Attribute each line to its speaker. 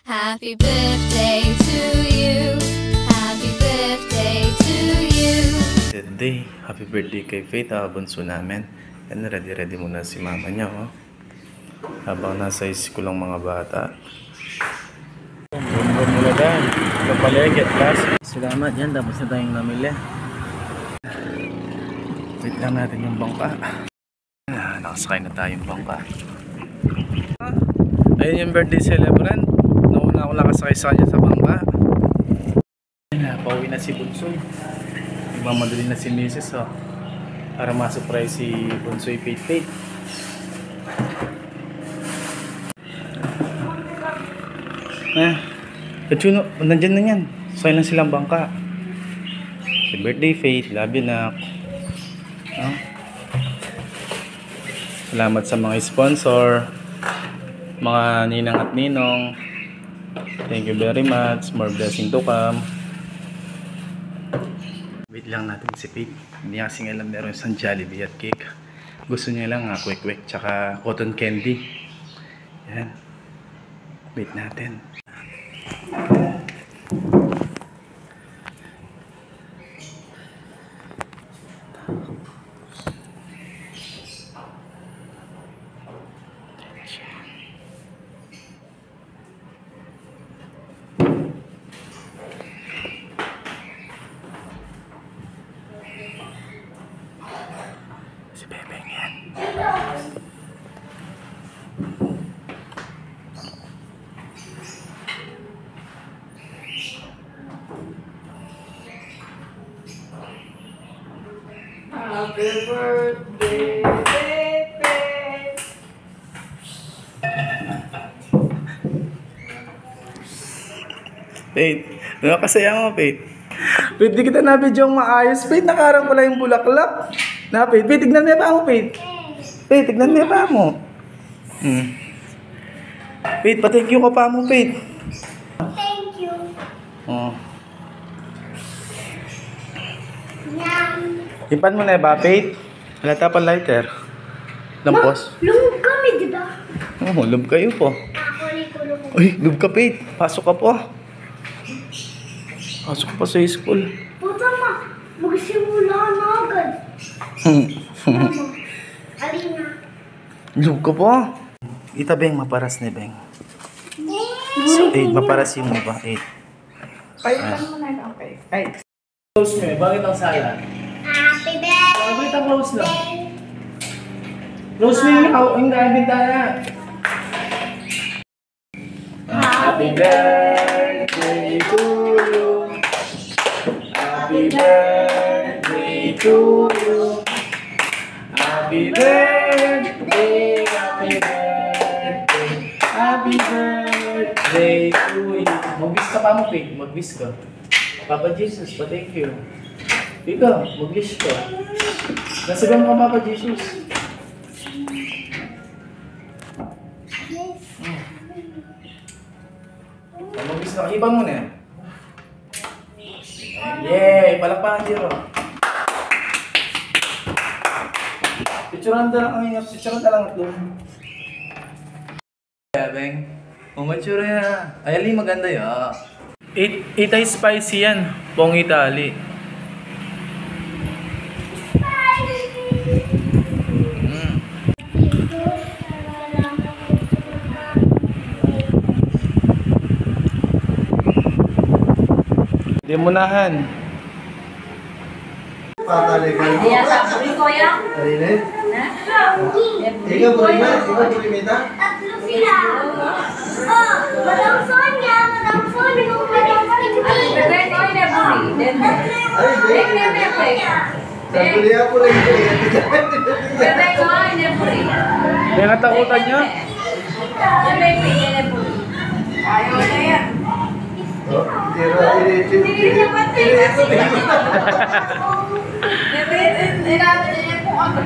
Speaker 1: Happy birthday to you. Happy birthday to you.
Speaker 2: Today, happy birthday kay Faith, bunso namin. And ready muna si mama niya, oh. Habang nasa school ang mga bata. Bumbum mula dyan. Kapalegit, class. Salamat yan, tapos na tayong namili. Wait lang natin yung bangka. Nakasakay na tayong bangka. Ayun yung birthday celebrant. Nauna ako nakasakay sa kanya sa bangka. Pauwi na si Bunsoy. Nagmamadali na si Mrs. Oh, para ma-surprise si Bunsoy Faith. Kachuno, nandyan na yan. Sakay lang silang bangka. Happy birthday Faith. Love you na. Salamat sa mga sponsor, mga ninang at ninong. Thank you very much. More blessing to come. Wait lang natin si Faith. Hindi kasing alam meron isang Jollibee at cake. Gusto niya lang kwek-kwek tsaka cotton candy. Yan. Wait natin. Si Bebeng yan.
Speaker 3: Happy birthday, baby.
Speaker 2: Faith, nakakasaya mo, Faith. Faith, di kita na-video maayos. Faith, nakaharang pala yung bulaklak. Na, Faith, tignan mo yung paa mo, Faith. Faith, tignan mo yung paa mo. Faith, pa-thank you ka paa mo, Faith.
Speaker 3: Thank you.
Speaker 2: Oh. Ipan mo na ba, Faith? Halata pa lighter. Lampos.
Speaker 3: Lumog kami, di ba?
Speaker 2: Oh, lub kayo po. Uy, lub ka, Faith. Pasok ka po. Pasok ka pa sa school.
Speaker 3: Puta ma, magsimula na agad. Alina.
Speaker 2: Lub ka po. Ita, Beng, maparas ni Beng. So, 8, maparasin mo ba? 8.
Speaker 4: Paitan mo na lang, okay. Ay.
Speaker 2: Close mo eh. Bakit ang sala?
Speaker 3: Happy birthday.
Speaker 2: Bakit ang close na? Close mo yung bintana. Happy birthday to you. Happy birthday to you. Happy birthday, happy birthday, happy birthday to you. Mag-wish ka pa mo, Pig. Mag-wish ka. Papa Jesus, pa-thank you. Ikaw, mag-wish ka. Nasagang ka, Papa Jesus. Mag-wish ka. Iba muna. Yay! Palakpakan, Jiro. Picturean na lang ang ingat. Picturean na lang ito. Kaya, Beng. Mature na. Ay, Ali, maganda yun. Itay spicy yan. Pong Itali. Limunahan.
Speaker 5: Patalikan mo.
Speaker 4: Iya, sabri ko yan.
Speaker 5: Arinet?
Speaker 4: Ha?
Speaker 5: Ikaw bulimita? Ikaw bulimita?
Speaker 3: Tatlo sila. Oh, Madam Sonia, Madam Sonia, Madam
Speaker 4: Ang bebe ko ay nabuli.
Speaker 5: Ay,
Speaker 4: Bebe.
Speaker 5: Sabuliya po rin ito.
Speaker 4: Bebe ko ay nabuli.
Speaker 2: May natakutan niya?
Speaker 4: Bebe ko ay nabuli. Ayaw na yan.
Speaker 3: Hindi na pati.
Speaker 4: Bebe, inabi na yan po ako.